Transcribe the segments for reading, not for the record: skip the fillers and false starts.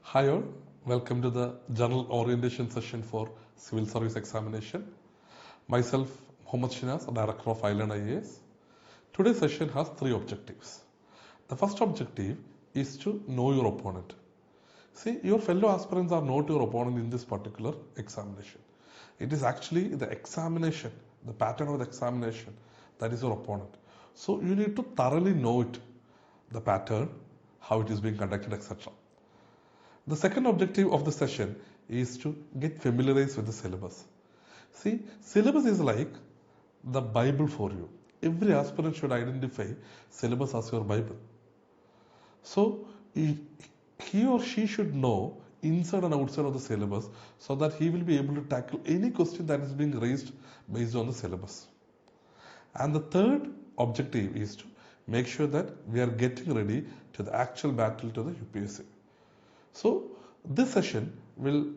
Hi all, welcome to the general orientation session for civil service examination. Myself, Mohammed Shinas, Director of ILearn IAS. Today's session has three objectives. The first objective is to know your opponent. See, your fellow aspirants are not your opponent in this particular examination. It is actually the examination, the pattern of the examination that is your opponent. So you need to thoroughly know it, the pattern, how it is being conducted, etc. The second objective of the session is to get familiarized with the syllabus. See, syllabus is like the Bible for you. Every aspirant should identify syllabus as your Bible. So, he or she should know inside and outside of the syllabus so that he will be able to tackle any question that is being raised based on the syllabus. And the third objective is to make sure that we are getting ready to the actual battle to the UPSC. So, this session will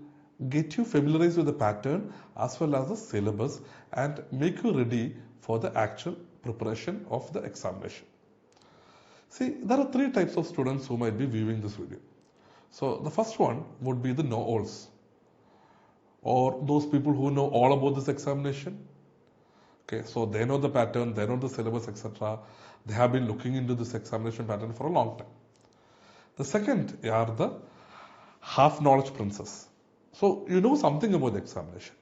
get you familiarized with the pattern as well as the syllabus and make you ready for the actual preparation of the examination. See, there are three types of students who might be viewing this video. So, the first one would be the know-alls, or those people who know all about this examination. Okay, so they know the pattern, they know the syllabus, etc. They have been looking into this examination pattern for a long time. The second are the half-knowledge princes. So you know something about the examination,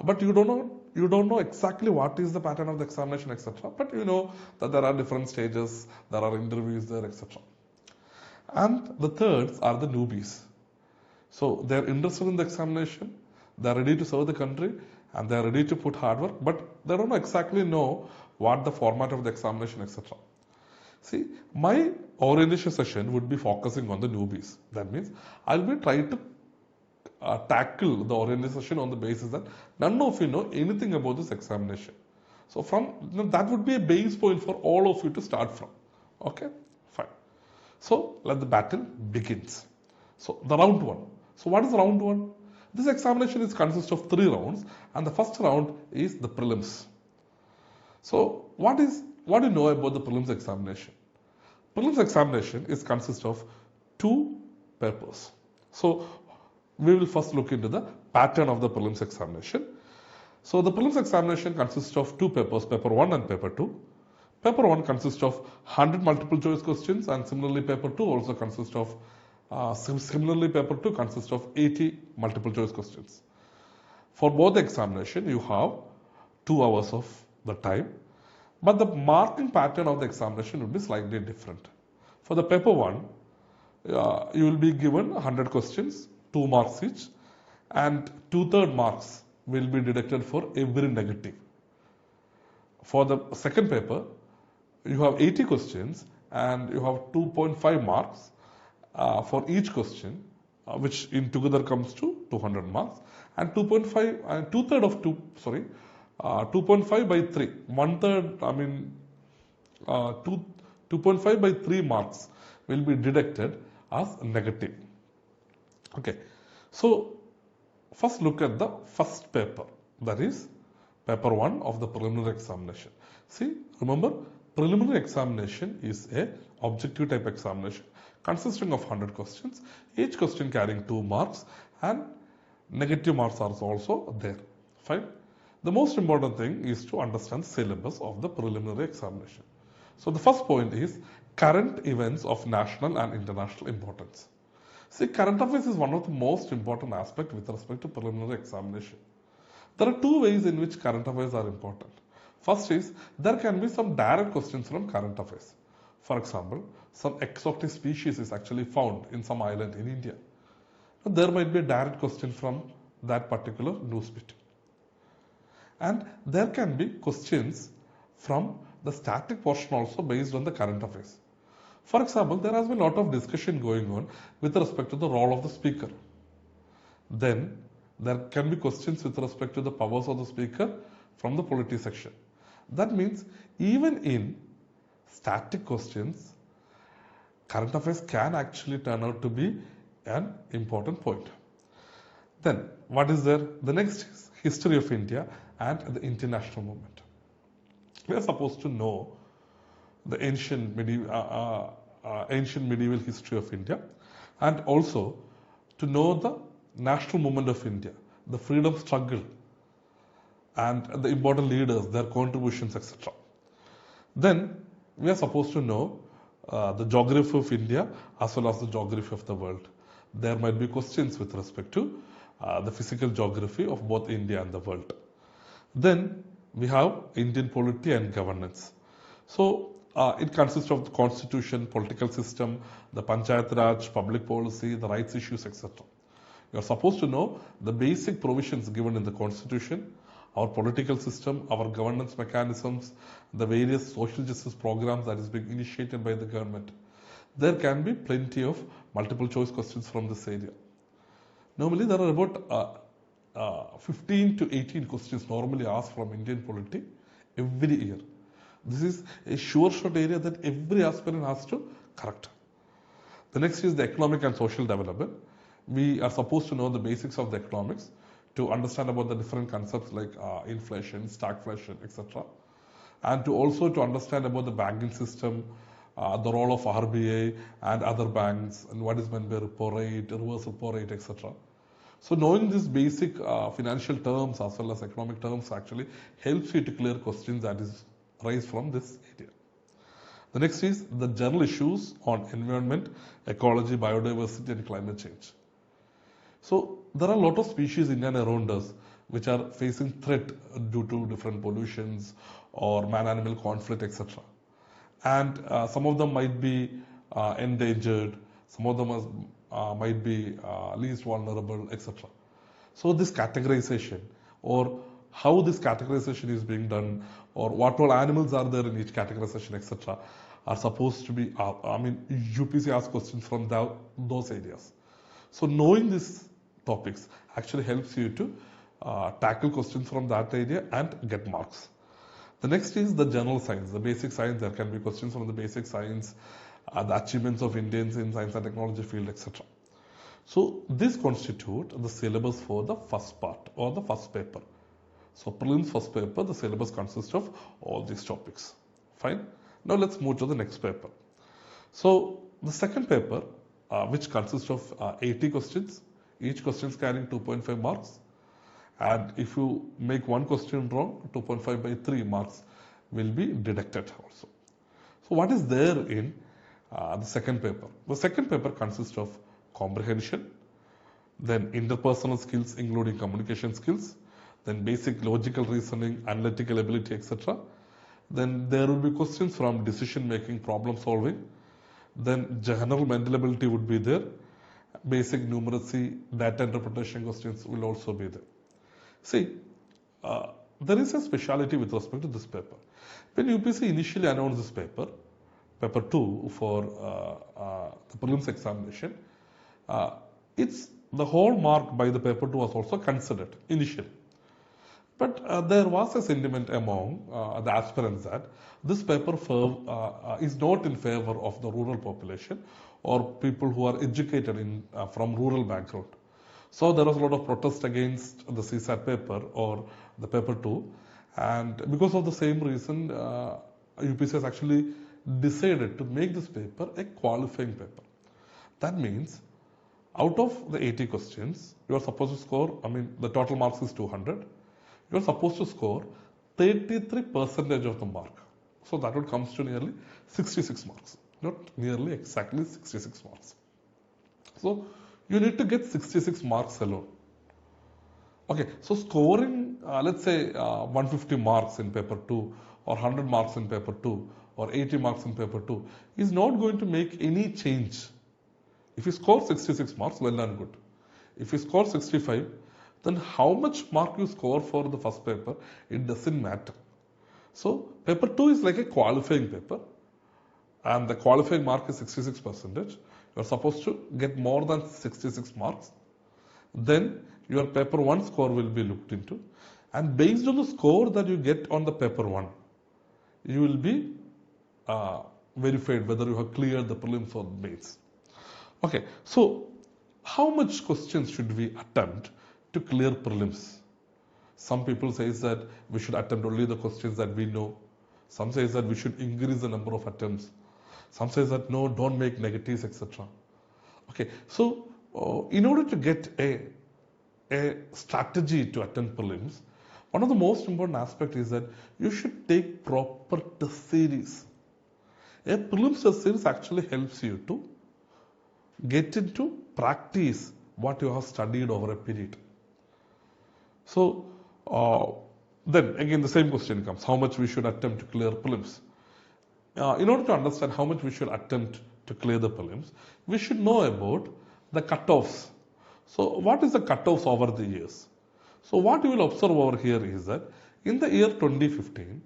but you don't know exactly what is the pattern of the examination, etc. But you know that there are different stages, there are interviews there, etc. And the thirds are the newbies. So they are interested in the examination, they are ready to serve the country, and they are ready to put hard work, but they don't exactly know what the format of the examination, etc. See, my orientation session would be focusing on the newbies. That means I'll be trying to tackle the orientation session on the basis that none of you know anything about this examination. So that would be a base point for all of you to start from. Okay, fine. So let the battle begins. So the round one. So what is round one? This examination consists of 3 rounds, and the first round is the prelims. So what do you know about the prelims examination? Prelims examination consists of 2 papers. So we will first look into the pattern of the prelims examination. So the prelims examination consists of 2 papers, paper 1 and paper 2. Paper 1 consists of 100 multiple choice questions, and similarly paper 2 also consists of paper 2 consists of 80 multiple choice questions. For both the examination, you have 2 hours of the time, but the marking pattern of the examination will be slightly different. For the paper 1, you will be given 100 questions, 2 marks each, and 2/3 marks will be deducted for every negative. For the second paper, you have 80 questions and you have 2.5 marks for each question, which in together comes to 200 marks, and 2.5 and 2/3 of 2.5 by 3, 1/3, 2.5 by 3 marks will be deducted as negative. Okay, so first look at the first paper, that is paper 1 of the preliminary examination. See, remember, preliminary examination is a objective type examination consisting of 100 questions, each question carrying 2 marks, and negative marks are also there. Fine. The most important thing is to understand syllabus of the preliminary examination. So the first point is current events of national and international importance. See, current affairs is one of the most important aspects with respect to preliminary examination. There are 2 ways in which current affairs are important. First is, there can be some direct questions from current affairs. For example, some exotic species is actually found in some island in India. There might be a direct question from that particular news bit. And there can be questions from the static portion also based on the current affairs. For example, there has been a lot of discussion going on with respect to the role of the speaker. Then there can be questions with respect to the powers of the speaker from the polity section. That means even in static questions, current affairs can actually turn out to be an important point. Then what is there? The next is history of India and the international movement. We are supposed to know the ancient medieval history of India, and also to know the national movement of India, the freedom struggle, and the important leaders, their contributions, etc. Then we are supposed to know the geography of India as well as the geography of the world. There might be questions with respect to the physical geography of both India and the world. Then we have Indian polity and governance. So it consists of the constitution, political system, the Panchayat Raj, public policy, the rights issues, etc. You are supposed to know the basic provisions given in the constitution, our political system, our governance mechanisms, the various social justice programs that is being initiated by the government. There can be plenty of multiple choice questions from this area. Normally there are about 15 to 18 questions normally asked from Indian polity every year. This is a sure shot area that every aspirant has to correct. The next is the economic and social development. We are supposed to know the basics of the economics to understand about the different concepts like inflation, stagflation, etc. And to also to understand about the banking system, the role of RBI and other banks, and what is meant by repo rate, reverse repo rate, etc. So knowing these basic financial terms as well as economic terms actually helps you to clear questions that is raised from this area. The next is the general issues on environment, ecology, biodiversity and climate change. So there are a lot of species in and around us which are facing threat due to different pollutions or man-animal conflict, etc. And some of them might be endangered, some of them might be least vulnerable, etc. So this categorization, or how this categorization is being done, or what all animals are there in each categorization, etc., are supposed to be, UPSC asks questions from those areas. So knowing these topics actually helps you to tackle questions from that area and get marks. The next is the general science, the basic science. There can be questions from the basic science, the achievements of Indians in science and technology field, etc. So this constitutes the syllabus for the first part or the first paper. So prelims first paper, the syllabus consists of all these topics. Fine. Now let's move to the next paper. So the second paper, which consists of 80 questions, each question is carrying 2.5 marks. And if you make one question wrong, 2.5 by 3 marks will be deducted also. So what is there in the second paper? The second paper consists of comprehension, then interpersonal skills including communication skills, then basic logical reasoning, analytical ability, etc. Then there will be questions from decision making, problem solving. Then general mental ability would be there. Basic numeracy, data interpretation questions will also be there. See, there is a speciality with respect to this paper. When UPSC initially announced this paper, paper 2 for the prelims examination, it's the whole mark by the paper 2 was also considered initially. But there was a sentiment among the aspirants that this paper is not in favor of the rural population or people who are educated from rural background. So there was a lot of protest against the CSAT paper or the paper 2, and because of the same reason, UPSC has actually decided to make this paper a qualifying paper. That means out of the 80 questions, you are supposed to score, the total marks is 200. You are supposed to score 33% of the mark. So that would come to nearly 66 marks. Not nearly exactly 66 marks. So you need to get 66 marks alone. Okay, so scoring, let's say 150 marks in paper 2 or 100 marks in paper 2 or 80 marks in paper 2 is not going to make any change. If you score 66 marks, well and good. If you score 65, then how much mark you score for the first paper, it doesn't matter. So paper 2 is like a qualifying paper, and the qualifying mark is 66%. You are supposed to get more than 66 marks. Then your paper 1 score will be looked into, and based on the score that you get on the paper 1, you will be verified whether you have cleared the prelims or mains. Okay, so how much questions should we attempt to clear prelims? Some people say that we should attempt only the questions that we know. Some says that we should increase the number of attempts. Some says that no, don't make negatives, etc. Okay, so in order to get a strategy to attempt prelims, one of the most important aspects is that you should take proper test series. A prelims test series actually helps you to get into practice what you have studied over a period. So then again the same question comes, how much we should attempt to clear prelims? In order to understand how much we should attempt to clear the prelims, we should know about the cutoffs. So what is the cutoffs over the years? So what you will observe over here is that in the year 2015,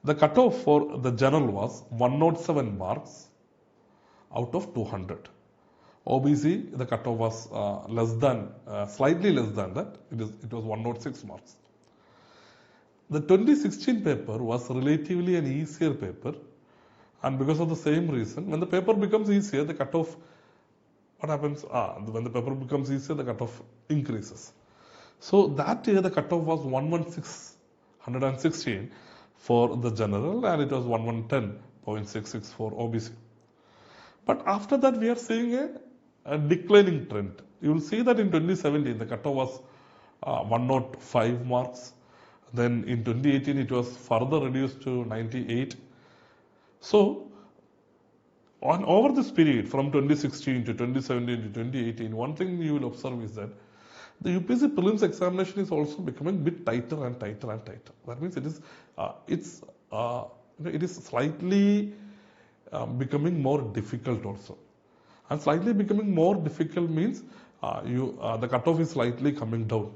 the cutoff for the general was 107 marks out of 200. OBC, the cutoff was slightly less than that. It was 106 marks. The 2016 paper was relatively an easier paper, and because of the same reason, when the paper becomes easier, the cutoff, what happens? When the paper becomes easier, the cutoff increases. So that year the cutoff was 116 for the general, and it was 110.66 for OBC. But after that we are seeing a declining trend. You will see that in 2017 the cutoff was 105 marks. Then in 2018 it was further reduced to 98. So over this period from 2016 to 2017 to 2018, one thing you will observe is that the UPSC Prelims examination is also becoming a bit tighter and tighter and tighter. That means it is slightly becoming more difficult also. And slightly becoming more difficult means the cutoff is slightly coming down.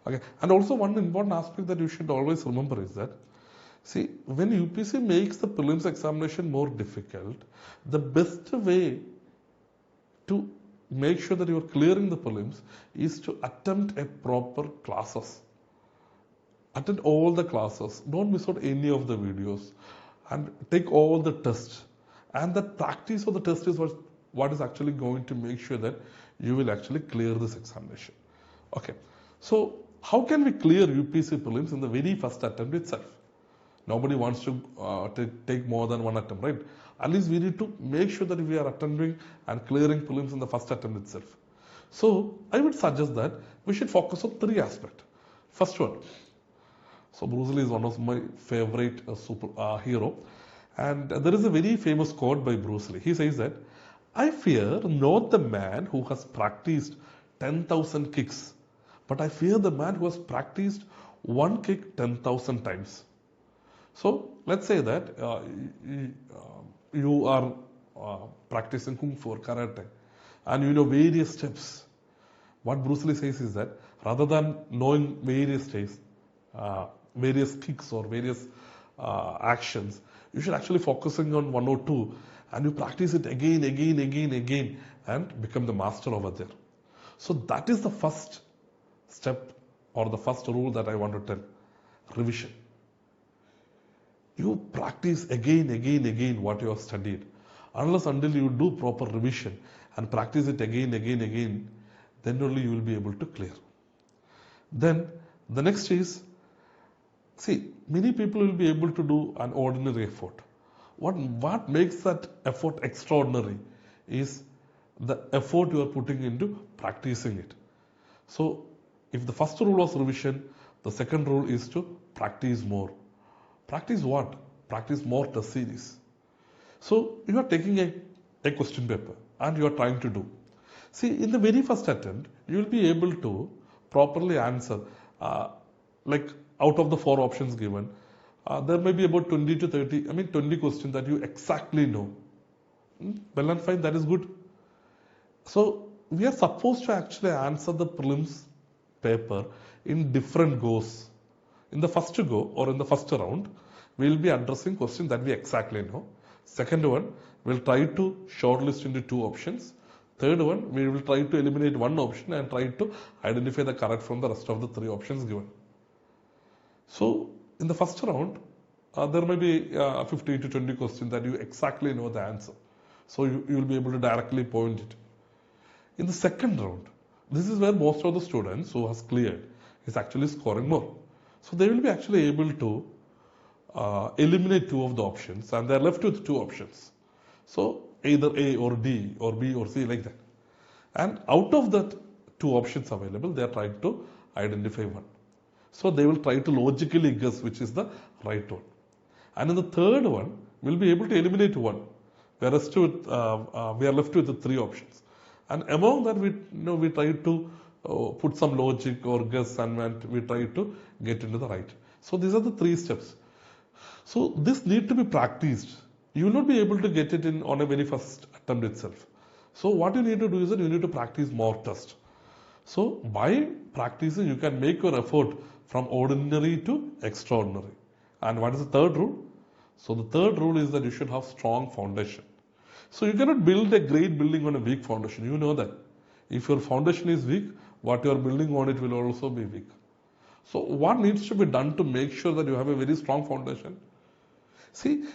Okay. And also one important aspect that you should always remember is that, see, when UPSC makes the prelims examination more difficult, the best way to make sure that you are clearing the prelims is to attempt a proper classes. Attend all the classes. Don't miss out any of the videos. And take all the tests. And that practice of the test is what is actually going to make sure that you will actually clear this examination. Okay. So how can we clear UPSC prelims in the very first attempt itself? Nobody wants to take more than one attempt, right? At least we need to make sure that we are attempting and clearing prelims in the first attempt itself. So I would suggest that we should focus on three aspects. First one, so Bruce Lee is one of my favorite hero, and there is a very famous quote by Bruce Lee. He says that, I fear not the man who has practiced 10,000 kicks, but I fear the man who has practiced one kick 10,000 times. So let's say that you are practicing Kung Fu or Karate and you know various steps. What Bruce Lee says is that rather than knowing various steps, various kicks or various actions, you should actually focusing on one or two and you practice it again and become the master over there. So that is the first step or the first rule that I want to tell. Revision. You practice again what you have studied. Unless until you do proper revision and practice it again, then only you will be able to clear. Then the next is, see, many people will be able to do an ordinary effort. What makes that effort extraordinary is the effort you are putting into practicing it. So if the first rule was revision, the second rule is to practice more. Practice what? Practice more test series. So you are taking a question paper and you are trying to do. See, in the very first attempt, you will be able to properly answer, like out of the 4 options given, there may be about 20 questions that you exactly know. Well and fine, that is good. So we are supposed to actually answer the prelims paper in different goes. In the first go or in the first round, we will be addressing questions that we exactly know. Second one, we will try to shortlist into 2 options. Third one, we will try to eliminate 1 option and try to identify the correct from the rest of the 3 options given. So in the first round, there may be 15 to 20 questions that you exactly know the answer. So you will be able to directly point it. In the second round, this is where most of the students who has cleared is actually scoring more. So they will be actually able to eliminate two of the options and they're left with two options. So either A or D or B or C, like that. And out of that two options available, they are trying to identify one. So they will try to logically guess which is the right one. And in the third one, we'll be able to eliminate one. We are left with the three options. And among that, we try to put some logic or guess and we try to get into the right. So these are the three steps. So this need to be practiced. You will not be able to get it in on a very first attempt itself. So what you need to do is that you need to practice more tests. So by practicing, you can make your effort from ordinary to extraordinary. And what is the third rule? So the third rule is that you should have strong foundation. So you cannot build a great building on a weak foundation. You know that. If your foundation is weak, what you are building on it will also be weak. So what needs to be done to make sure that you have a very strong foundation? See,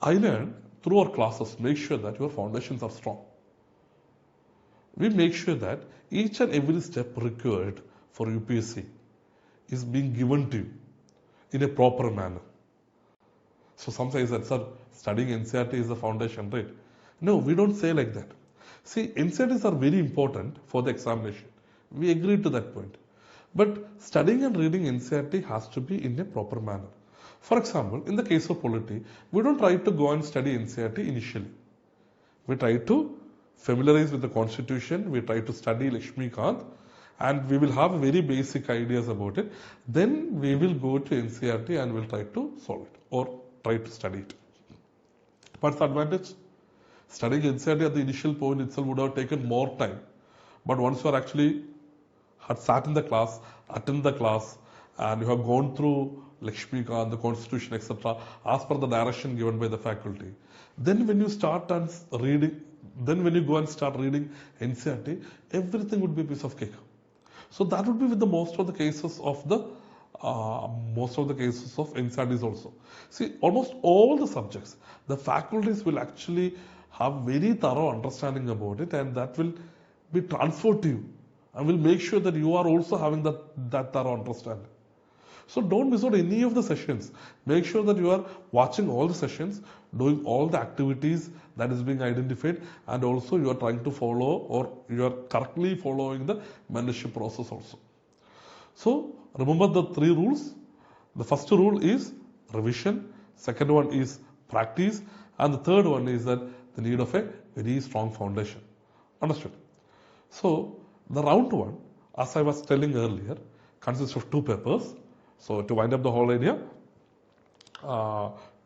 ILearn through our classes make sure that your foundations are strong. We make sure that each and every step required for UPSC is being given to you in a proper manner. So some say that, sir, studying NCERT is the foundation, right? No, we don't say like that. See, NCERTs are very important for the examination. We agree to that point. But studying and reading NCERT has to be in a proper manner. For example, in the case of polity, we don't try to go and study NCERT initially. We try to familiarize with the constitution, we try to study Lakshmikant, and we will have very basic ideas about it. Then we will go to NCERT and we'll try to solve it or try to study it. What's the advantage? Studying NCERT at the initial point itself would have taken more time. But once you are actually had sat in the class, attended the class, and you have gone through Lakshmikant, the constitution, etc., as per the direction given by the faculty, then when you start and reading, then when you go and start reading NCERT, everything would be a piece of cake. So that would be with the most of the cases of NCERTs also. See, almost all the subjects, the faculties will actually have very thorough understanding about it, and that will be transferred to you and will make sure that you are also having that thorough understanding. So don't miss out any of the sessions. Make sure that you are watching all the sessions, doing all the activities that is being identified, and also you are trying to follow or you are correctly following the mentorship process also. So remember the three rules. The first rule is revision, second one is practice, and the third one is that the need of a very strong foundation. Understood? So the round one, as I was telling earlier, consists of two papers. So to wind up the whole idea,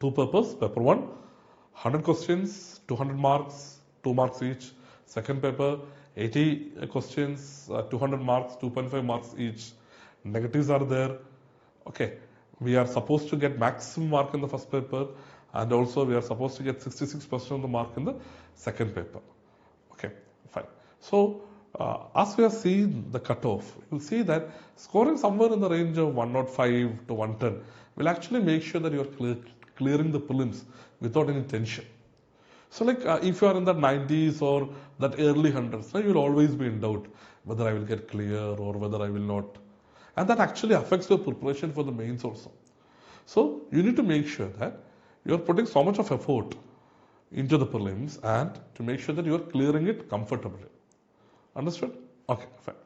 two papers. Paper 1, 100 questions, 200 marks, 2 marks each. Second paper, 80 questions, 200 marks, 2.5 marks each. Negatives are there. Okay, we are supposed to get maximum mark in the first paper, and also we are supposed to get 66% of the mark in the second paper. Okay, fine. So as we are seeing the cutoff, you will see that scoring somewhere in the range of 105 to 110 will actually make sure that you are clearing the prelims without any tension. So like if you are in the 90s or that early 100s, you will always be in doubt whether I will get clear or whether I will not. And that actually affects your preparation for the mains also. So you need to make sure that you are putting so much of effort into the prelims and to make sure that you are clearing it comfortably. Understood? Okay, fine.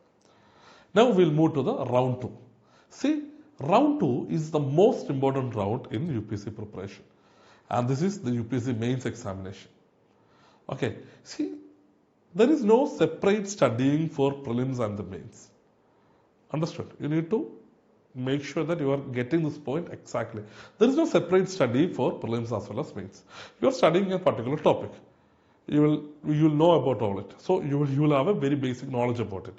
Now we'll move to the round 2. See, round 2 is the most important round in UPSC preparation. And this is the UPSC mains examination. Okay, see, there is no separate studying for prelims and the mains. Understood? You need to make sure that you are getting this point exactly. There is no separate study for prelims as well as mains. You are studying a particular topic. You will know about all it. So you will have a very basic knowledge about it.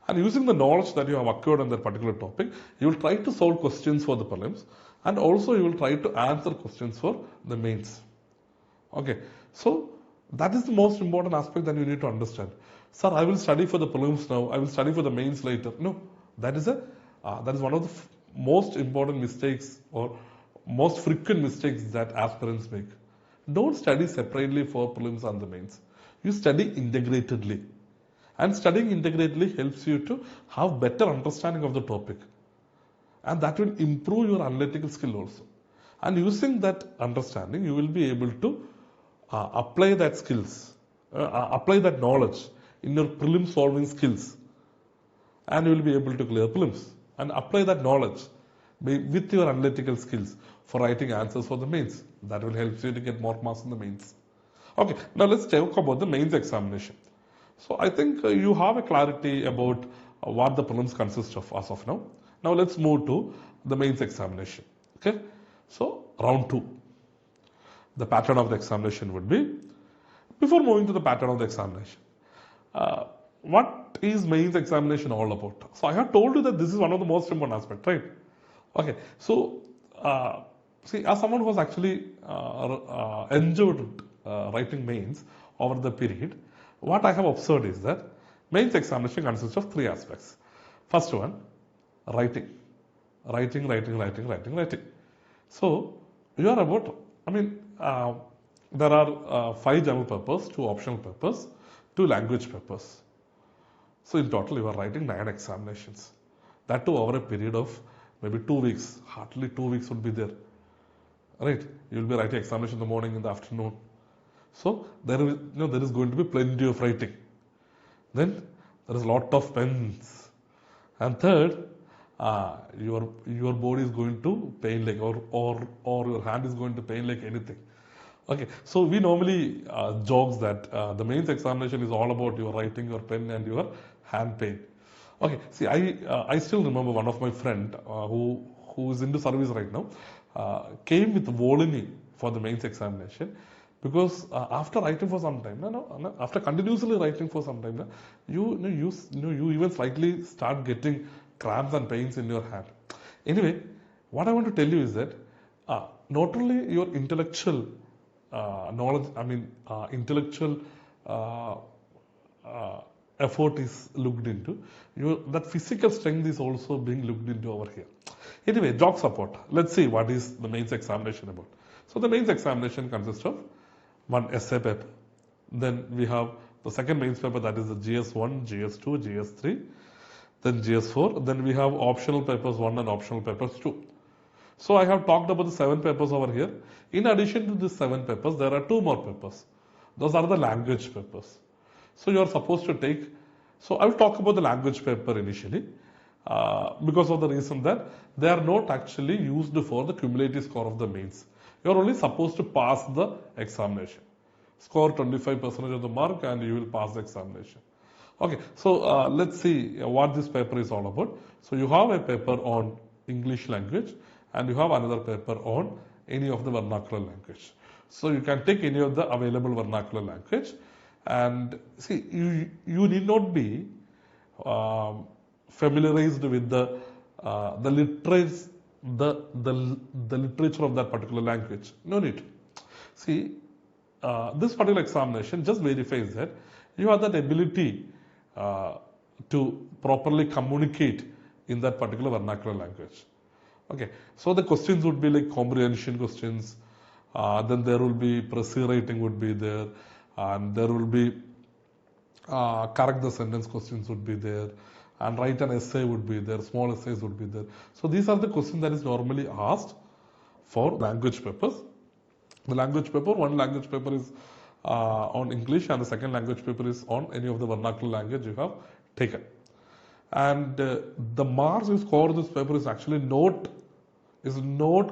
And using the knowledge that you have acquired on that particular topic, you will try to solve questions for the prelims, and also you will try to answer questions for the mains. Okay, so that is the most important aspect that you need to understand. Sir, I will study for the prelims now, I will study for the mains later. No, that is one of the most important mistakes or most frequent mistakes that aspirants make. Don't study separately for prelims and the mains. You study integratedly. And studying integratedly helps you to have better understanding of the topic. And that will improve your analytical skill also. And using that understanding, you will be able to apply that skills, apply that knowledge in your prelim solving skills, and you will be able to clear prelims and apply that knowledge with your analytical skills for writing answers for the mains. That will help you to get more marks in the mains. Okay, now let's talk about the mains examination. So I think you have a clarity about what the prelims consist of as of now. Now let's move to the mains examination. Okay, so round 2. The pattern of the examination would be, before moving to the pattern of the examination, what is mains examination all about? So I have told you that this is one of the most important aspects, right? Okay, so see, as someone who has actually enjoyed writing mains over the period, what I have observed is that mains examination consists of 3 aspects. First one, writing. Writing. So you are about, there are 5 general papers, 2 optional papers, 2 language papers. So in total you are writing 9 examinations. That too over a period of maybe 2 weeks. Hardly 2 weeks would be there. Right? You will be writing examination in the morning, in the afternoon. So there is going to be plenty of writing. Then there is a lot of pens. And third, your body is going to pain like, or your hand is going to pain like anything. Okay, so we normally jokes that the mains examination is all about your writing, your pen and your hand pain. Okay, see, I still remember one of my friend who is into service right now came with Volini for the mains examination, because after writing for some time, after continuously writing for some time, you even slightly start getting cramps and pains in your hand. Anyway, what I want to tell you is that not only your intellectual knowledge, intellectual effort is looked into, that physical strength is also being looked into over here. Anyway, jokes apart, let's see what is the mains examination about. So the mains examination consists of 1 essay paper. Then we have the second mains paper, that is the GS1, GS2, GS3, then GS4. Then we have optional papers 1 and optional papers 2. So I have talked about the 7 papers over here. In addition to these 7 papers, there are 2 more papers. Those are the language papers. So you are supposed to take, so I will talk about the language paper initially, because of the reason that they are not actually used for the cumulative score of the mains. You are only supposed to pass the examination. Score 25% of the mark and you will pass the examination. Okay, so let's see what this paper is all about. So you have a paper on English language and you have another paper on any of the vernacular language. So you can take any of the available vernacular language, and see, you need not be familiarized with the literature of that particular language. No need. See, this particular examination just verifies that you have that ability to properly communicate in that particular vernacular language. Okay, so the questions would be like comprehension questions, then there will be précis writing would be there, and there will be correct the sentence questions would be there, and write an essay would be there, small essays would be there. So these are the questions that is normally asked for language papers. The language paper, one language paper is on English and the second language paper is on any of the vernacular language you have taken. And the marks you score this paper is actually not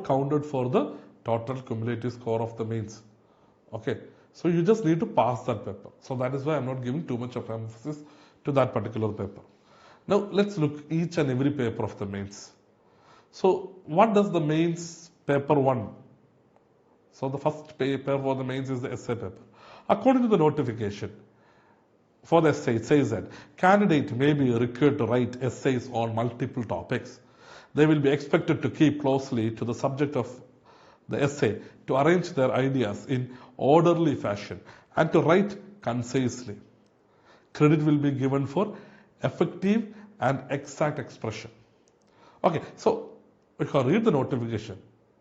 counted for the total cumulative score of the mains. Okay, so you just need to pass that paper. So that is why I am not giving too much of emphasis to that particular paper. Now let's look each and every paper of the mains. So what does the mains paper 1? So the first paper for the mains is the essay paper. According to the notification for the essay, it says that candidate may be required to write essays on multiple topics. They will be expected to keep closely to the subject of the essay, to arrange their ideas in orderly fashion and to write concisely. Credit will be given for effective and exact expression. Okay, so if you read the notification,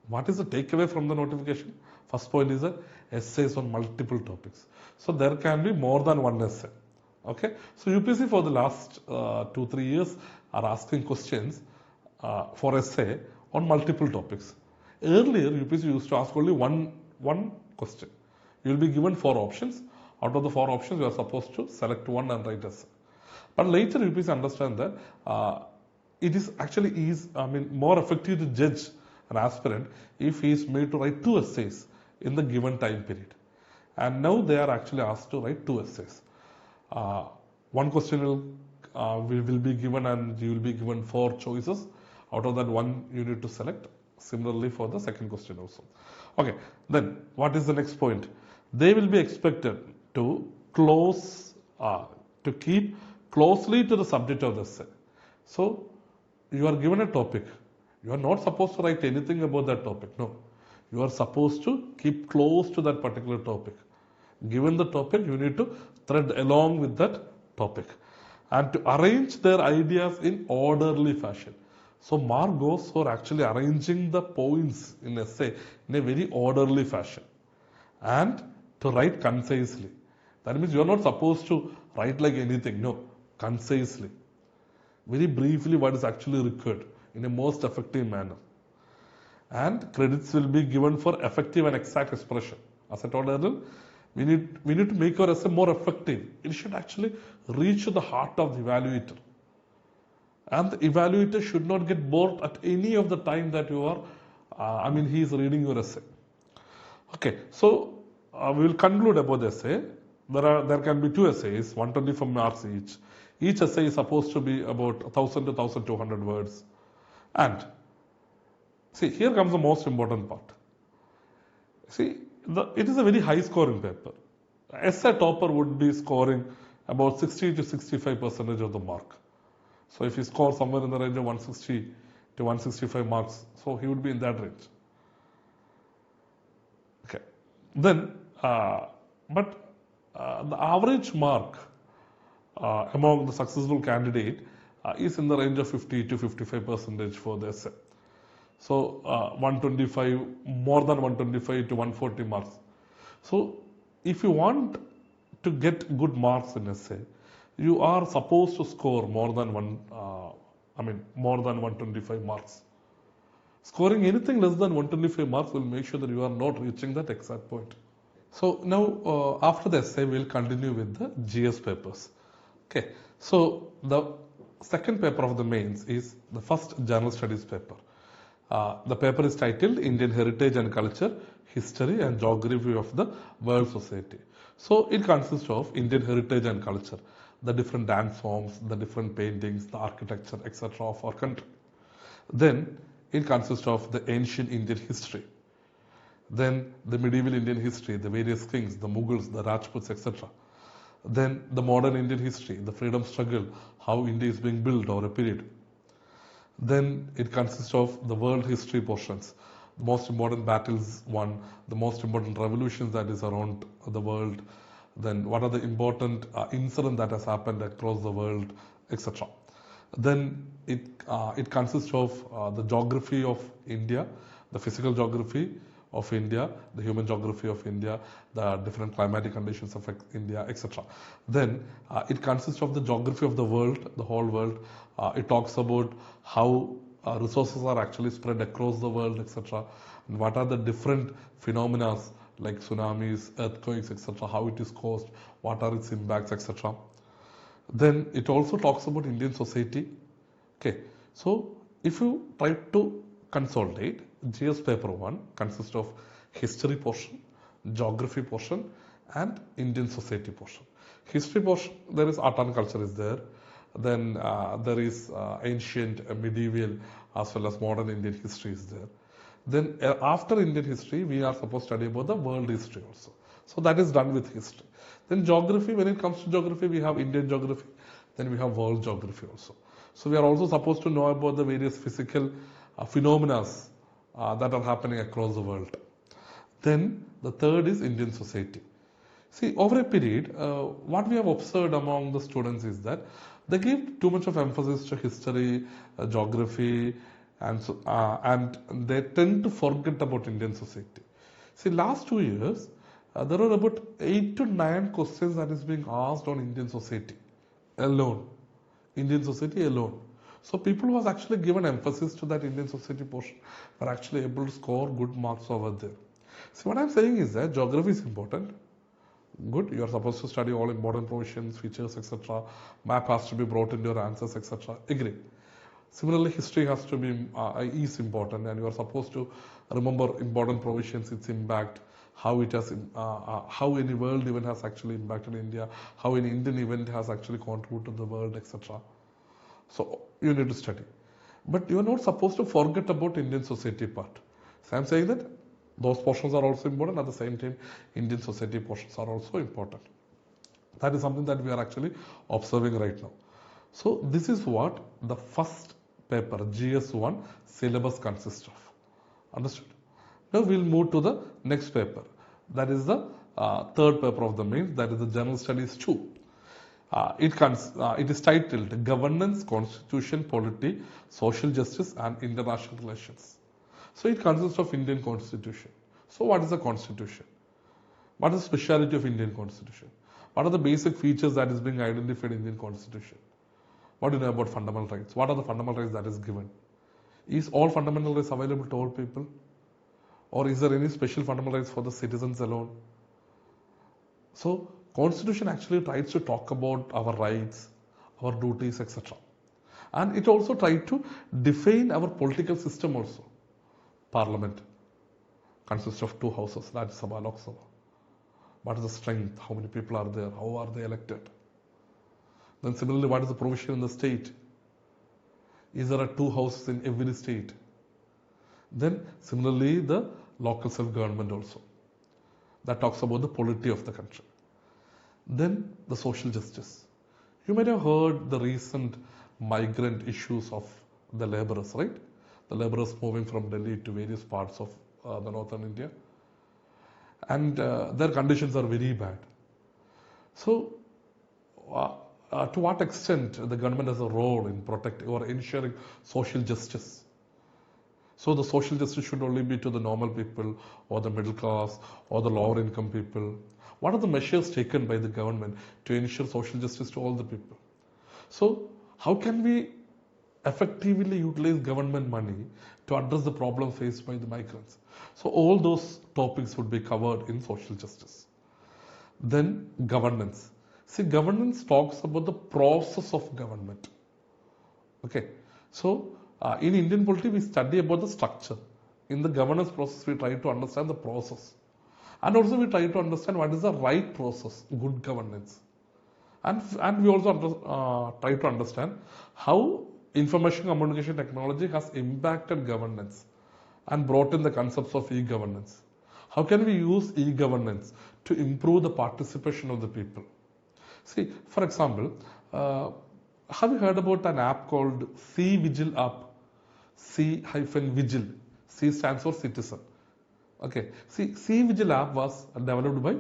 what is the takeaway from the notification? First point is that essays on multiple topics. So there can be more than one essay. Okay, so UPSC for the last 2-3 years are asking questions for essay on multiple topics. Earlier, UPSC used to ask only one question. You will be given 4 options. Out of the 4 options, you are supposed to select one and write essay. But later, UPSC understand that it is actually more effective to judge an aspirant if he is made to write 2 essays in the given time period. And now they are actually asked to write 2 essays. One question will be given, and you will be given 4 choices. Out of that, 1 you need to select. Similarly for the second question also. Okay, then what is the next point? They will be expected to keep closely to the subject of the essay. So you are given a topic. You are not supposed to write anything about that topic. No. You are supposed to keep close to that particular topic. Given the topic, you need to thread along with that topic and to arrange their ideas in orderly fashion. So mark goes for actually arranging the points in essay in a very orderly fashion and to write concisely. That means you are not supposed to write like anything. No, concisely. Very briefly what is actually required in a most effective manner. And credits will be given for effective and exact expression. As I told earlier, we need to make our essay more effective. It should actually reach the heart of the evaluator. And the evaluator should not get bored at any of the time that you are, he is reading your essay. Okay, so we will conclude about the essay. There can be 2 essays, 125 marks each. Each essay is supposed to be about 1000 to 1200 words. And see, here comes the most important part. See, it is a very high scoring paper. Essay topper would be scoring about 60 to 65% of the mark. So if he scores somewhere in the range of 160 to 165 marks, so he would be in that range. Okay. Then, the average mark among the successful candidate is in the range of 50 to 55% for the essay. So 125, more than 125 to 140 marks. So if you want to get good marks in essay, you are supposed to score more than 125 marks. Scoring anything less than 125 marks will make sure that you are not reaching that exact point. So now after the essay, we will continue with the GS papers. Okay. So the second paper of the mains is the first general studies paper. The paper is titled Indian Heritage and Culture, History and Geography of the World Society. So it consists of Indian heritage and culture, the different dance forms, the different paintings, the architecture, etc. of our country. Then it consists of the ancient Indian history. Then the medieval Indian history, the various kings, the Mughals, the Rajputs, etc. Then the modern Indian history, the freedom struggle, how India is being built over a period. Then it consists of the world history portions, the most important battles won, the most important revolutions that is around the world, then what are the important incidents that has happened across the world, etc. Then it consists of the geography of India, the physical geography of India, the human geography of India, the different climatic conditions of India, etc. Then it consists of the geography of the world, the whole world. It talks about how resources are actually spread across the world, etc. And what are the different phenomena like tsunamis, earthquakes, etc. How it is caused, what are its impacts, etc. Then it also talks about Indian society. Okay, so if you try to consolidate, GS paper 1 consists of history portion, geography portion and Indian society portion. History portion, there is art and culture is there. Then there is ancient, medieval as well as modern Indian history is there. Then after Indian history, we are supposed to study about the world history also. So that is done with history. Then geography, when it comes to geography, we have Indian geography, then we have world geography also. So we are also supposed to know about the various physical phenomena that are happening across the world. Then the third is Indian society. See, over a period, what we have observed among the students is that they give too much of emphasis to history, geography, and they tend to forget about Indian society. See, last 2 years, there are about 8 to 9 questions that is being asked on Indian society alone. Indian society alone. So people who has actually given emphasis to that Indian society portion were actually able to score good marks over there. So what I'm saying is that geography is important. Good, you are supposed to study all important provisions, features, etc. Map has to be brought into your answers, etc. Agree. Similarly, history has to be is important, and you are supposed to remember important provisions, its impact, how it has, how any world event has actually impacted India, how an Indian event has actually contributed to the world, etc. So you need to study, but you are not supposed to forget about Indian society part. So I'm saying that those portions are also important. At the same time, Indian society portions are also important. That is something that we are actually observing right now. So this is what the first paper, GS1 syllabus consists of. Understood? Now we'll move to the next paper. That is the third paper of the main. That is the General Studies 2. It is titled Governance, Constitution, Polity, Social Justice and International Relations. So it consists of Indian Constitution. So what is the Constitution? What is the speciality of Indian Constitution? What are the basic features that is being identified in Indian Constitution? What do you know about fundamental rights? What are the fundamental rights that is given? Is all fundamental rights available to all people? Or is there any special fundamental rights for the citizens alone? So, Constitution actually tries to talk about our rights, our duties, etc. And it also tries to define our political system also. Parliament consists of two houses, Rajya Sabha, Lok Sabha. What is the strength? How many people are there? How are they elected? Then similarly, what is the provision in the state? Is there two houses in every state? Then similarly, the local self-government also. That talks about the polity of the country. Then the social justice. You might have heard the recent migrant issues of the laborers, right? The laborers moving from Delhi to various parts of the northern India. And their conditions are very bad. So, to what extent the government has a role in protecting or ensuring social justice? So the social justice should only be to the normal people or the middle class or the lower income people. What are the measures taken by the government to ensure social justice to all the people? So how can we effectively utilize government money to address the problem faced by the migrants? So all those topics would be covered in social justice. Then governance. See, governance talks about the process of government. Okay. So, in Indian polity, we study about the structure. In the governance process, we try to understand the process. And also we try to understand what is the right process, good governance. And we also try to understand how information communication technology has impacted governance and brought in the concepts of e-governance. How can we use e-governance to improve the participation of the people? See, for example, have you heard about an app called C-Vigil app? C-Vigil. C stands for citizen. Okay. See, C-Vigil app was developed by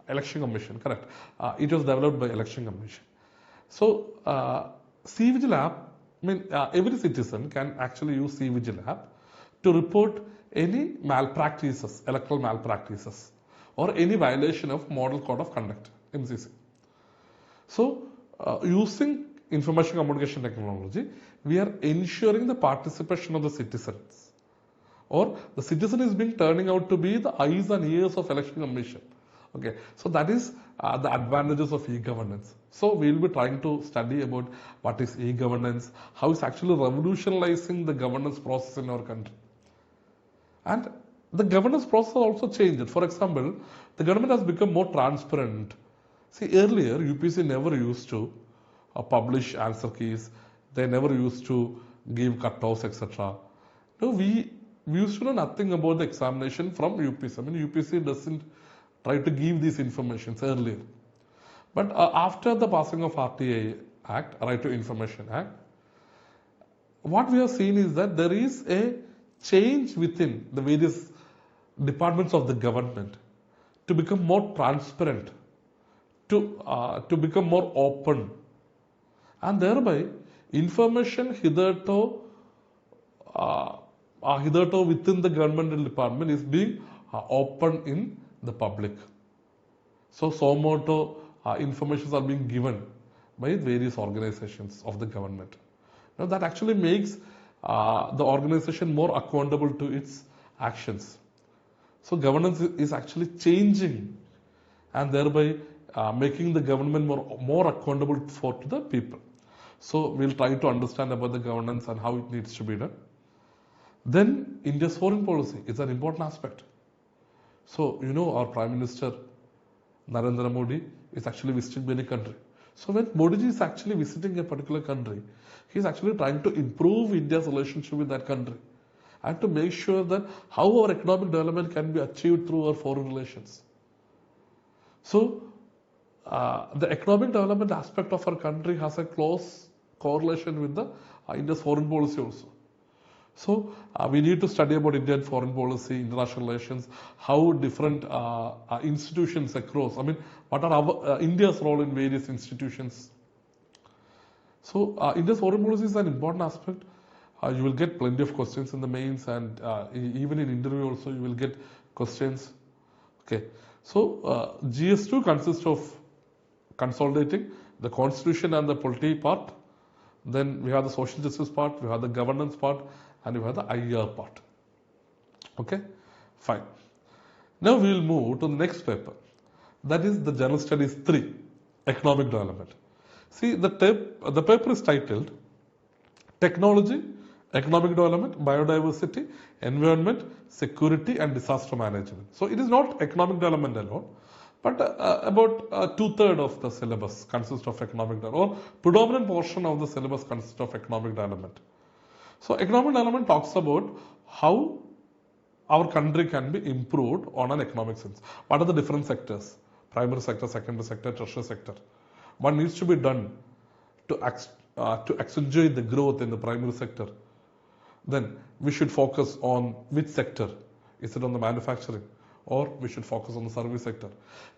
Election Commission, correct? It was developed by Election Commission. So, C-Vigil app, every citizen can actually use C-Vigil app to report any malpractices, electoral malpractices, or any violation of Model Code of Conduct, MCC. So, using information communication technology, we are ensuring the participation of the citizens. Or the citizen is being turning out to be the eyes and ears of Election Commission. Okay, so that is the advantages of e-governance. So we will be trying to study about what is e-governance, how it's actually revolutionizing the governance process in our country. And the governance process also changed. For example, the government has become more transparent. See, earlier UPSC never used to publish answer keys. They never used to give cutoffs, etc. No, we used to know nothing about the examination from UPSC. UPSC doesn't try to give these informations earlier. But after the passing of RTI Act, Right to Information Act, what we have seen is that there is a change within the various departments of the government to become more transparent, to become more open, and thereby information hitherto within the governmental department is being open in the public. So moto informations are being given by various organizations of the government. that actually makes the organization more accountable to its actions. So governance is actually changing and thereby making the government more accountable to the people. So we'll try to understand about the governance and how it needs to be done. Then India's foreign policy is an important aspect. So our Prime Minister Narendra Modi is actually visiting many countries. So when Modi ji is actually visiting a particular country, he is actually trying to improve India's relationship with that country and to make sure that how our economic development can be achieved through our foreign relations. So the economic development aspect of our country has a close correlation with the India's foreign policy also. So we need to study about Indian foreign policy, international relations, how different institutions across, what are India's role in various institutions. So India's foreign policy is an important aspect. You will get plenty of questions in the mains, and even in interview also you will get questions. Okay. So GS2 consists of consolidating the constitution and the polity part. Then we have the social justice part, we have the governance part, and we have the IR part. Okay, fine. Now we will move to the next paper. That is the General Studies 3, Economic Development. See, the paper is titled Technology, Economic Development, Biodiversity, Environment, Security and Disaster Management. So it is not economic development alone, but about 2/3 of the syllabus consists of economic development, or predominant portion of the syllabus consists of economic development. So economic development talks about how our country can be improved on an economic sense. What are the different sectors? Primary sector, secondary sector, tertiary sector. What needs to be done to accentuate the growth in the primary sector? Then we should focus on which sector? Is it on the manufacturing? Or we should focus on the service sector?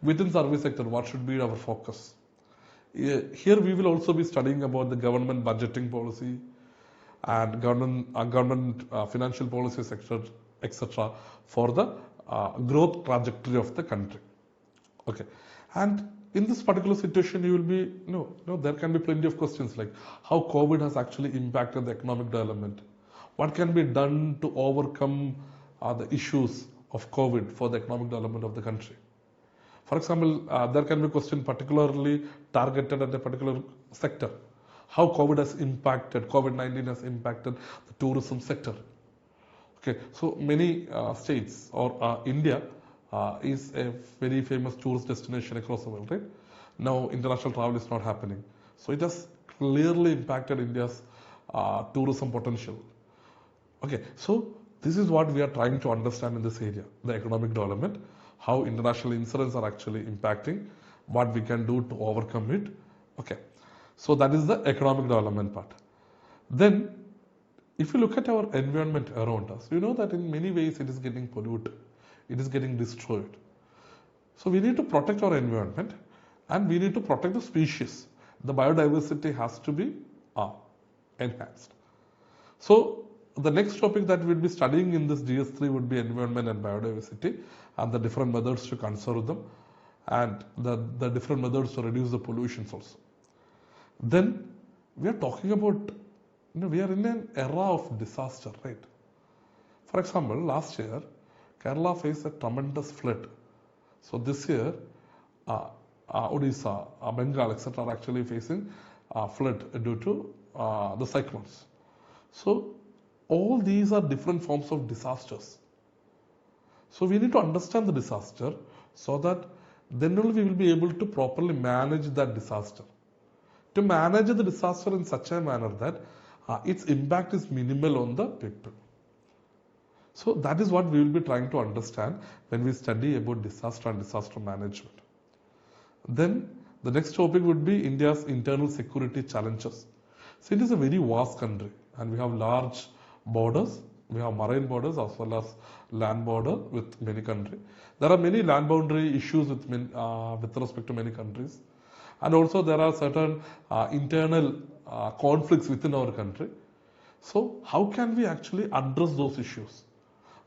Within service sector, what should be our focus? Here we will also be studying about the government budgeting policy and government financial policies, etc. for the growth trajectory of the country. Okay, and in this particular situation, you will be there can be plenty of questions like how COVID has actually impacted the economic development. What can be done to overcome the issues of COVID for the economic development of the country? For example, there can be a question particularly targeted at a particular sector. How COVID-19 has impacted the tourism sector. Okay, so many states or India is a very famous tourist destination across the world, right? Now international travel is not happening. So it has clearly impacted India's tourism potential. Okay, so this is what we are trying to understand in this area, the economic development, how international incidents are actually impacting, what we can do to overcome it. Okay, so that is the economic development part. Then, if you look at our environment around us, you know that in many ways it is getting polluted, it is getting destroyed. So we need to protect our environment and we need to protect the species. The biodiversity has to be enhanced. So the next topic that we'll be studying in this GS3 would be environment and biodiversity and the different methods to conserve them and the different methods to reduce the pollutions also. Then we are talking about, we are in an era of disaster, right? For example, last year, Kerala faced a tremendous flood. So this year, Odisha, Bengal, etc. are actually facing flood due to the cyclones. So all these are different forms of disasters. So we need to understand the disaster so that then only we will be able to properly manage that disaster. To manage the disaster in such a manner that its impact is minimal on the people. So that is what we will be trying to understand when we study about disaster and disaster management. Then the next topic would be India's internal security challenges. So it is a very vast country and we have large borders. We have marine borders as well as land border with many countries. There are many land boundary issues with respect to many countries. And also there are certain internal conflicts within our country. So how can we actually address those issues?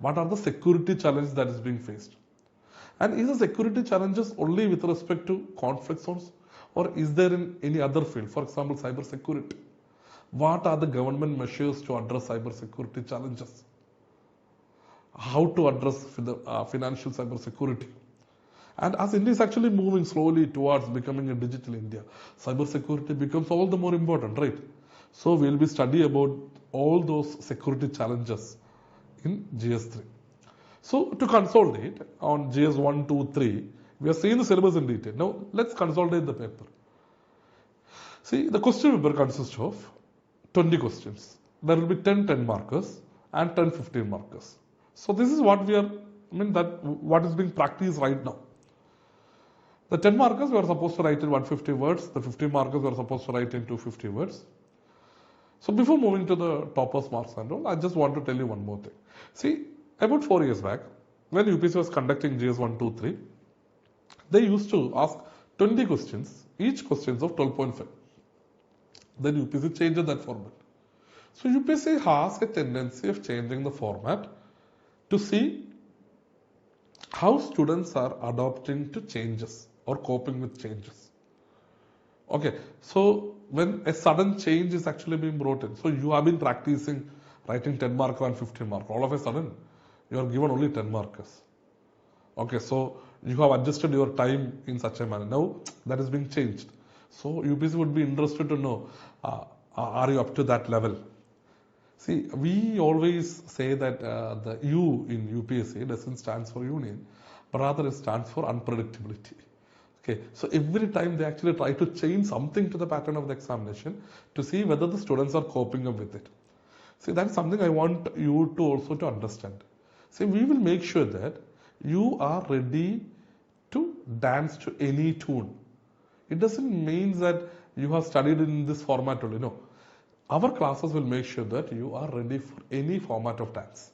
What are the security challenges that is being faced? And is the security challenges only with respect to conflict zones or is there in any other field? For example, cyber security. What are the government measures to address cybersecurity challenges? How to address financial cybersecurity? And as India is actually moving slowly towards becoming a digital India, cybersecurity becomes all the more important, right? So we'll be studying about all those security challenges in GS3. So to consolidate on GS 1, 2, 3, we are seeing the syllabus in detail. Now let's consolidate the paper. See, the question paper consists of 20 questions. There will be 10 markers and 10 15 markers. So this is what what is being practiced right now. The 10 markers we are supposed to write in 150 words. The 15 markers we are supposed to write in 250 words. So before moving to the toppers marks and all, I just want to tell you one more thing. See, about 4 years back, when UPSC was conducting GS 1, 2, 3, they used to ask 20 questions, each questions of 12.5. Then UPSC changed that format. So UPSC has a tendency of changing the format to see how students are adapting to changes or coping with changes. Okay, so when a sudden change is actually being brought in, so you have been practicing writing 10 marker and 15 marker. All of a sudden, you are given only 10 markers. Okay, so you have adjusted your time in such a manner. Now that is being changed. So UPSC would be interested to know, are you up to that level? See, we always say that the U in UPSC doesn't stand for union, but rather it stands for unpredictability. Okay, so every time they actually try to change something to the pattern of the examination to see whether the students are coping up with it. See, that's something I want you to also to understand. See, we will make sure that you are ready to dance to any tune. It doesn't mean that you have studied in this format only. No. Our classes will make sure that you are ready for any format of dance.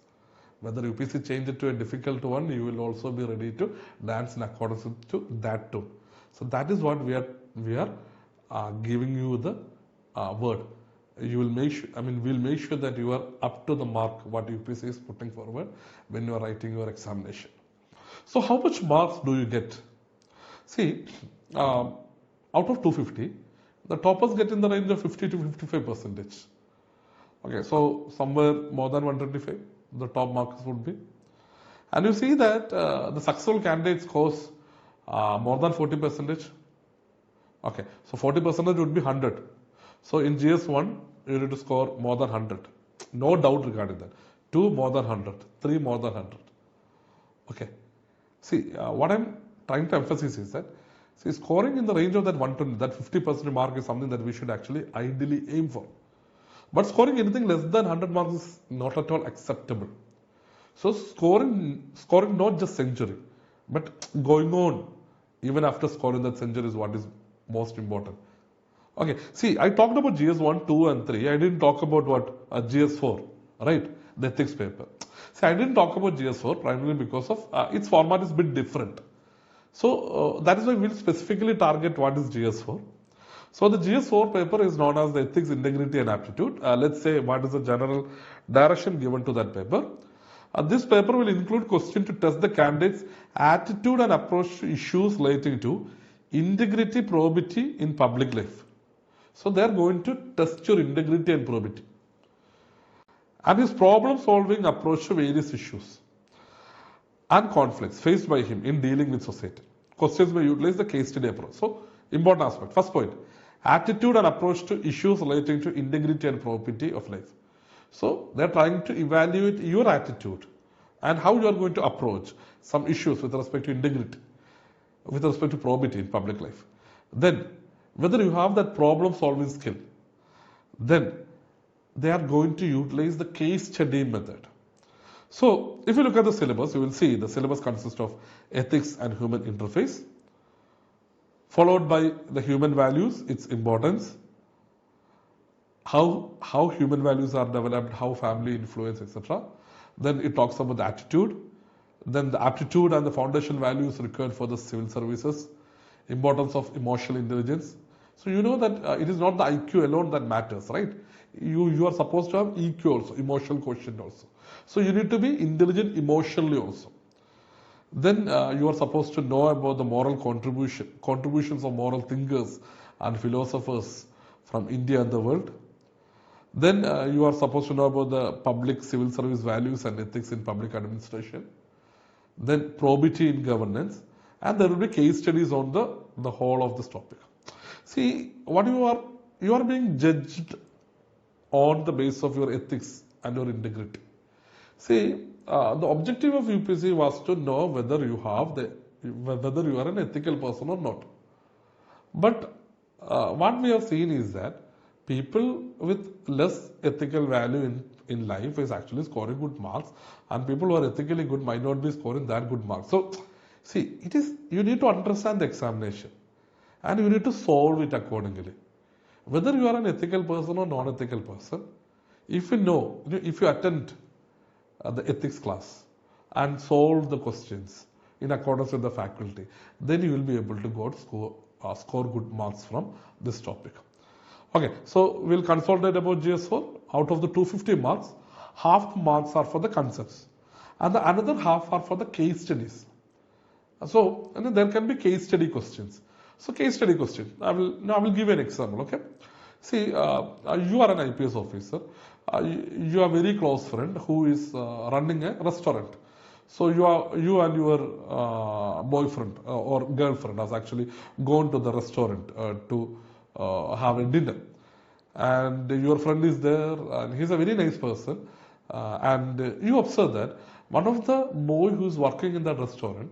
Whether UPSC change it to a difficult one, you will also be ready to dance in accordance to that tune. So that is what we are giving you the word. You will make sure, we'll make sure that you are up to the mark what UPSC is putting forward when you are writing your examination. So how much marks do you get? See, out of 250, the toppers get in the range of 50 to 55%. Okay, so somewhere more than 125, the top marks would be. And you see that the successful candidate scores more than 40%. Okay, so 40% would be 100. So in GS1, you need to score more than 100. No doubt regarding that. 2 more than 100. 3 more than 100. Okay. See, what I'm trying to emphasize is that scoring in the range of that 120, that 50% mark is something that we should actually ideally aim for. But scoring anything less than 100 marks is not at all acceptable. So scoring not just century, but going on even after scoring that century is what is most important. Okay, see, I talked about GS1, 2 and 3. I didn't talk about what GS4, right? The ethics paper. See, I didn't talk about GS4 primarily because of its format is a bit different. So that is why we'll specifically target what is GS4. So the GS4 paper is known as the ethics, integrity and aptitude. Let's say what is the general direction given to that paper. This paper will include questions to test the candidate's attitude and approach to issues relating to integrity, probity in public life. So they are going to test your integrity and probity. And his problem-solving approach to various issues and conflicts faced by him in dealing with society. Questions may utilize the case study approach. So, important aspect. First point, attitude and approach to issues relating to integrity and probity of life. So, they are trying to evaluate your attitude and how you are going to approach some issues with respect to integrity, with respect to probity in public life. Then, whether you have that problem-solving skill, then they are going to utilize the case study method. So, if you look at the syllabus, you will see the syllabus consists of ethics and human interface, followed by the human values, its importance, how human values are developed, how family influence, etc. Then it talks about the attitude, then the aptitude and the foundation values required for the civil services, importance of emotional intelligence. So you know that it is not the IQ alone that matters, right? You are supposed to have EQ also, emotional quotient also. So you need to be intelligent emotionally also. Then you are supposed to know about the moral contributions of moral thinkers and philosophers from India and the world. Then you are supposed to know about the public civil service values and ethics in public administration. Then probity in governance, and there will be case studies on the whole of this topic. See, what you are being judged on the basis of your ethics and your integrity. See, the objective of UPSC was to know whether you are an ethical person or not. But what we have seen is that people with less ethical value in life is actually scoring good marks, and people who are ethically good might not be scoring that good marks. So, see, you need to understand the examination and you need to solve it accordingly. Whether you are an ethical person or non-ethical person, if you attend the ethics class and solve the questions in accordance with the faculty, then you will be able to score good marks from this topic. Okay, so we'll consolidate about GS4. Out of the 250 marks, half the marks are for the concepts and the another half are for the case studies. So there can be case study questions. So case study question, I will give you an example. Okay, see, you are an IPS officer. You are a very close friend who is running a restaurant. So you and your boyfriend or girlfriend has actually gone to the restaurant to have a dinner, and your friend is there, and he's a very nice person, and you observe that one of the boy who is working in that restaurant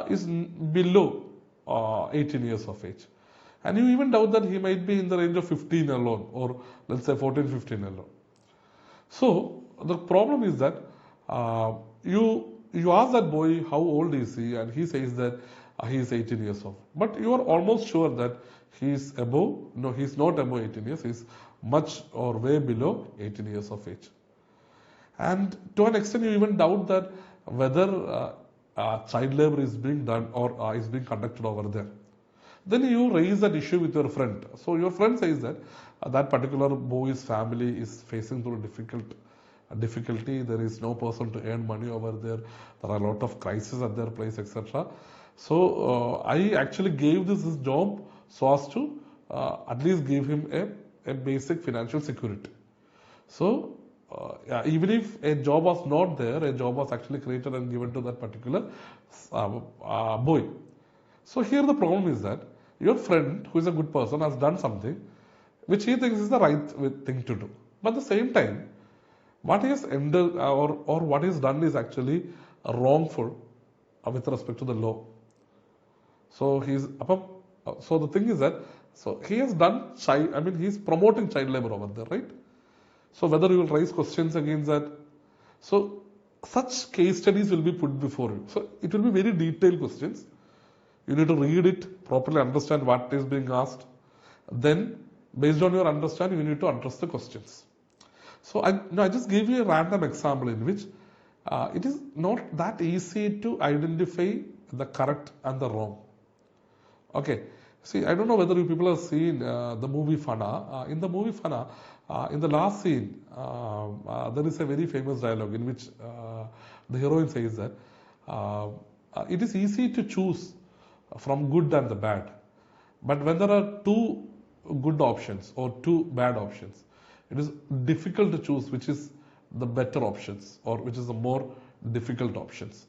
is below 18 years of age, and you even doubt that he might be in the range of 15 alone, or let's say 14, 15 alone. So the problem is that you ask that boy how old is he, and he says that he is 18 years old. But you are almost sure that he is above. No, he is not above 18 years. He is much or way below 18 years of age. And to an extent, you even doubt that whether child labor is being done or is being conducted over there. Then you raise that issue with your friend. So your friend says that that particular boy's family is facing through difficulty. There is no person to earn money over there. There are a lot of crises at their place, etc. So I actually gave this job so as to at least give him a basic financial security. So even if a job was not there, a job was actually created and given to that particular boy. So here the problem is that your friend, who is a good person, has done something which he thinks is the right thing to do. But at the same time, what he has ended or what he has done is actually wrongful with respect to the law. So the thing is that he has done he is promoting child labor over there, right? So whether you will raise questions against that. So such case studies will be put before you. So it will be very detailed questions. You need to read it, properly understand what is being asked. Then based on your understanding, you need to address the questions. So I just gave you a random example in which it is not that easy to identify the correct and the wrong. Okay. See, I don't know whether you people have seen the movie Fana. In the movie Fana, in the last scene, there is a very famous dialogue in which the heroine says that it is easy to choose from good and the bad. But when there are two good options or two bad options, it is difficult to choose which is the better options or which is the more difficult options.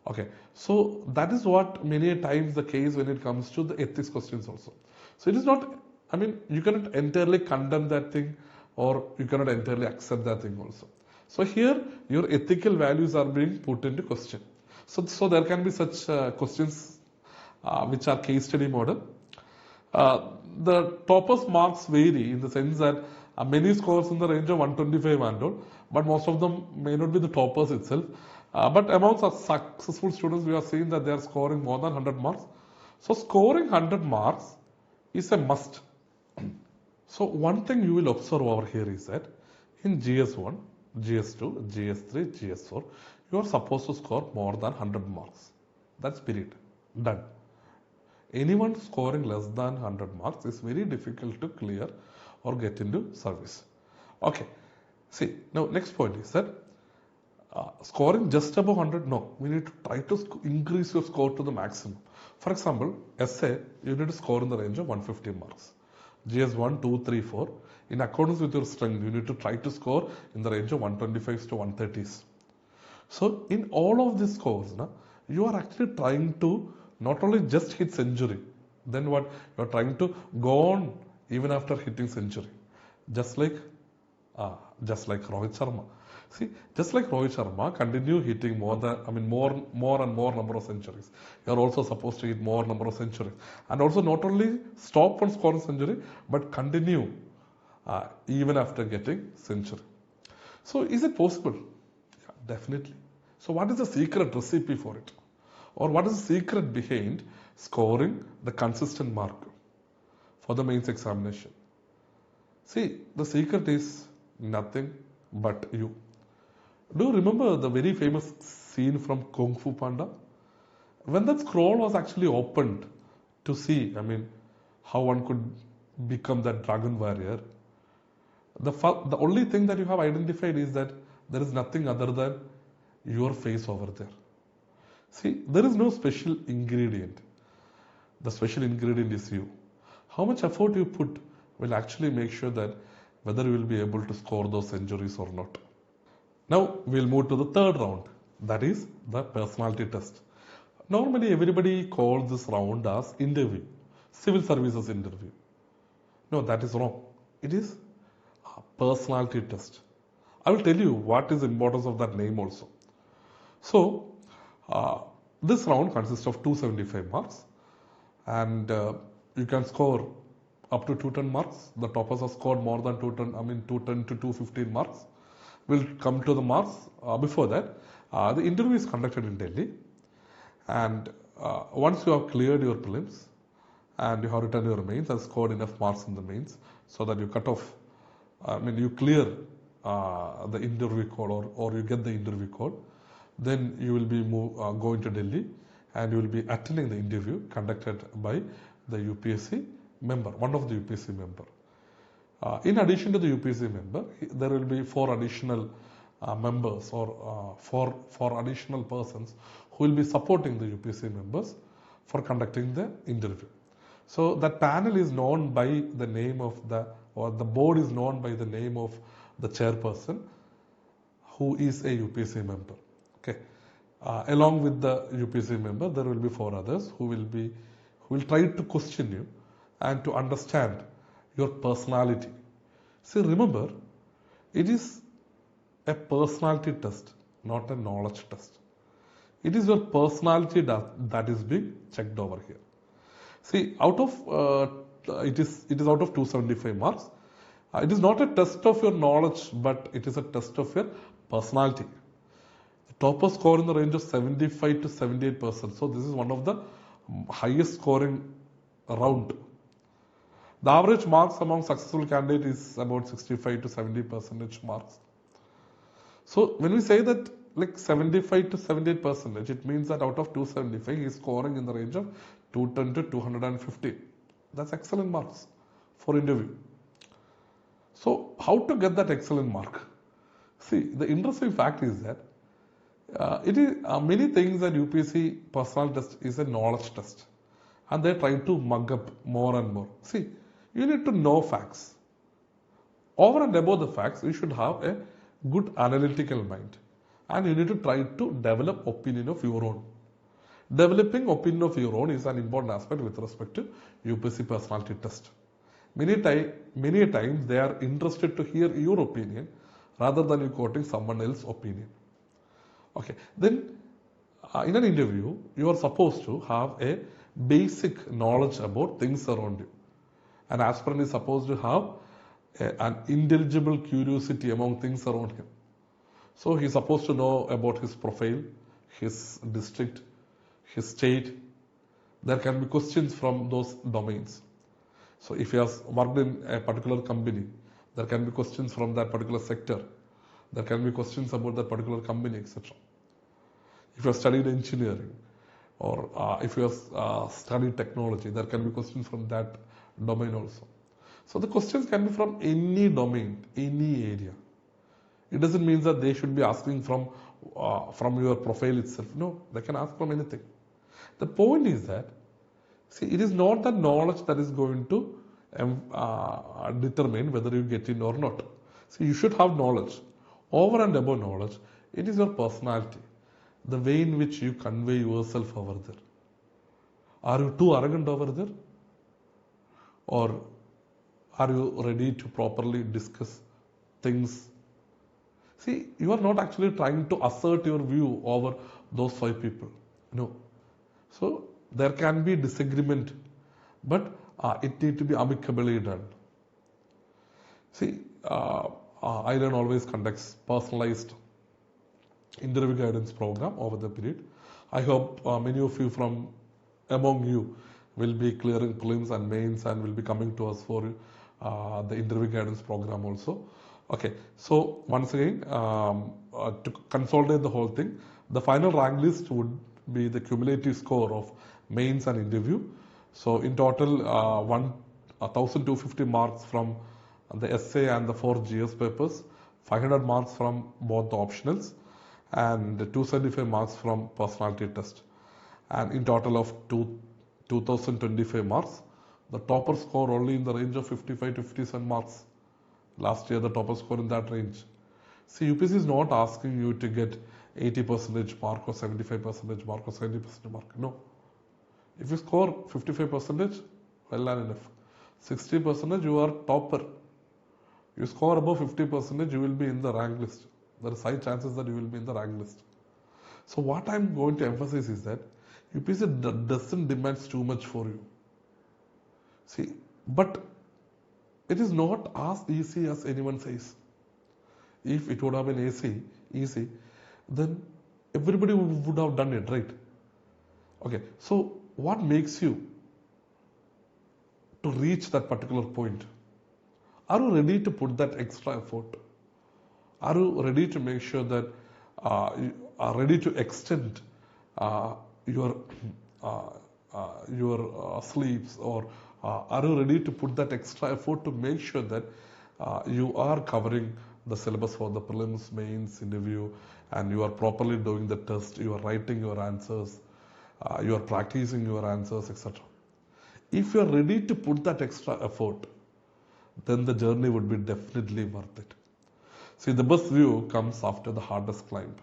Okay, so that is what many times the case when it comes to the ethics questions also. So it is not, you cannot entirely condemn that thing or you cannot entirely accept that thing also. So here your ethical values are being put into question. So there can be such questions which are case study model. The toppers marks vary in the sense that many scores in the range of 125 and all, but most of them may not be the toppers itself. But among successful students, we are seeing that they are scoring more than 100 marks. So scoring 100 marks is a must. So one thing you will observe over here is that in GS1, GS2, GS3, GS4, you are supposed to score more than 100 marks. That's period. Done. Anyone scoring less than 100 marks is very difficult to clear or get into service. Okay. See, now next point is that scoring just above 100, no. We need to try to increase your score to the maximum. For example, essay, you need to score in the range of 150 marks. GS 1, 2, 3, 4. In accordance with your strength, you need to try to score in the range of 125s to 130s. So in all of these scores, you are actually trying to not only just hit century, then what? You are trying to go on even after hitting century. Just like Rohit Sharma. See, just like Rohit Sharma, continue hitting more and more number of centuries. You are also supposed to hit more number of centuries. And also not only stop on scoring century, but continue even after getting century. So is it possible? Yeah, definitely. So what is the secret recipe for it? Or what is the secret behind scoring the consistent mark for the mains examination? See, the secret is nothing but you. Do you remember the very famous scene from Kung Fu Panda? When that scroll was actually opened to see, how one could become that dragon warrior, the only thing that you have identified is that there is nothing other than your face over there. See, there is no special ingredient. The special ingredient is you. How much effort you put will actually make sure that whether you will be able to score those centuries or not. Now we'll move to the third round, that is the personality test. Normally everybody calls this round as interview, civil services interview. No, that is wrong. It is a personality test. I will tell you what is the importance of that name also. So this round consists of 275 marks and you can score up to 210 marks. The toppers have scored more than 210 to 215 marks. We'll come to the marks. Before that, the interview is conducted in Delhi, and once you have cleared your prelims and you have written your mains and scored enough marks in the mains so that you cut off, you clear the interview code or you get the interview code, then you will be going to Delhi and you will be attending the interview conducted by the UPSC member, one of the UPSC member. In addition to the UPSC member, there will be 4 additional members or 4 additional persons who will be supporting the UPSC members for conducting the interview. So that panel is known by the name of the board is known by the name of the chairperson who is a UPSC member. Okay. Along with the UPSC member, there will be 4 others who will try to question you and to understand your personality. See, remember, it is a personality test, not a knowledge test. It is your personality that is being checked over here. See, out of it is out of 275 marks. It is not a test of your knowledge, but it is a test of your personality. The topper score in the range of 75 to 78%. So this is one of the highest scoring round. The average marks among successful candidates is about 65 to 70% marks. So when we say that like 75 to 78%, it means that out of 275, he is scoring in the range of 210 to 250. That's excellent marks for interview. So how to get that excellent mark? See, the interesting fact is that it is many things that UPSC personal test is a knowledge test, and they try to mug up more and more. See, you need to know facts. Over and above the facts, you should have a good analytical mind, and you need to try to develop opinion of your own. Developing opinion of your own is an important aspect with respect to UPSC personality test. Many times they are interested to hear your opinion rather than you quoting someone else's opinion. Okay, then in an interview, you are supposed to have a basic knowledge about things around you. An aspirant is supposed to have an intelligible curiosity among things around him. So he is supposed to know about his profile, his district, his state. There can be questions from those domains. So if he has worked in a particular company, there can be questions from that particular sector. There can be questions about that particular company, etc. If you have studied engineering or if you have studied technology, there can be questions from that domain also. So the questions can be from any domain, any area. It doesn't mean that they should be asking from your profile itself. No, they can ask from anything. The point is that, see, it is not the knowledge that is going to determine whether you get in or not. So you should have knowledge. Over and above knowledge, it is your personality, the way in which you convey yourself over there. Are you too arrogant over there? Or are you ready to properly discuss things? See, you are not actually trying to assert your view over those 5 people. No. So there can be disagreement, but it needs to be amicably done. See, ILearn always conducts personalized interview guidance program over the period. I hope many of you from among you will be clearing prelims and mains and will be coming to us for the interview guidance program also. Okay, so once again, to consolidate the whole thing, the final rank list would be the cumulative score of mains and interview. So in total, 1,250 marks from the essay and the 4 GS papers, 500 marks from both the optionals, and 275 marks from personality test. And in total of 2,025 marks, the topper score only in the range of 55 to 57 marks. Last year, the topper score in that range. See, UPSC is not asking you to get 80% mark or 75% mark or 70% mark. No. If you score 55%, well and enough. 60% you are topper. You score above 50%, you will be in the rank list. There are high chances that you will be in the rank list. So what I am going to emphasize is that UPSC doesn't demand too much for you. See, but it is not as easy as anyone says. If it would have been easy, then everybody would have done it, right? Okay, so what makes you to reach that particular point? Are you ready to put that extra effort? Are you ready to make sure that you are ready to extend your sleeps, or are you ready to put that extra effort to make sure that you are covering the syllabus for the prelims, mains, interview, and you are properly doing the test, you are writing your answers, you are practicing your answers, etc. If you are ready to put that extra effort, then the journey would be definitely worth it. See, the best view comes after the hardest climb.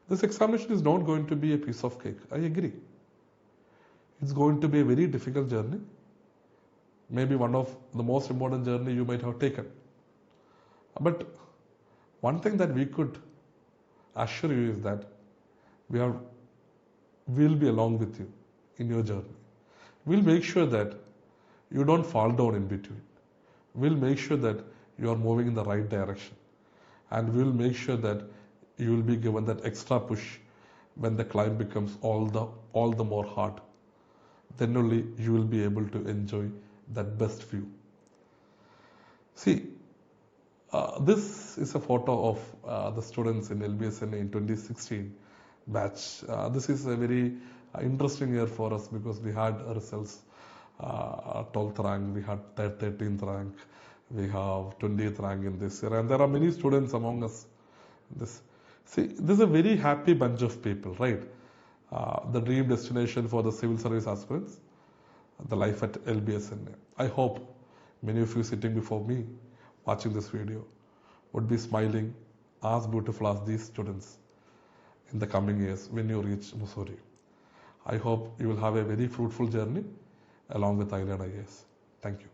This examination is not going to be a piece of cake. I agree. It's going to be a very difficult journey. Maybe one of the most important journey you might have taken. But one thing that we could assure you is that we'll be along with you in your journey. We'll make sure that you don't fall down in between. We'll make sure that you are moving in the right direction. And we'll make sure that you will be given that extra push when the climb becomes all the more hard. Then only you will be able to enjoy that best view. See, this is a photo of the students in LBSNA in 2016 batch. This is a very interesting year for us because we had results 12th rank, we had 13th rank, we have 20th rank in this year, and there are many students among us. This is a very happy bunch of people, right? The dream destination for the civil service aspirants, the life at LBSNA. I hope many of you sitting before me watching this video would be smiling as beautiful as these students in the coming years when you reach Mussoorie. I hope you will have a very fruitful journey along with ILearn IAS. Thank you.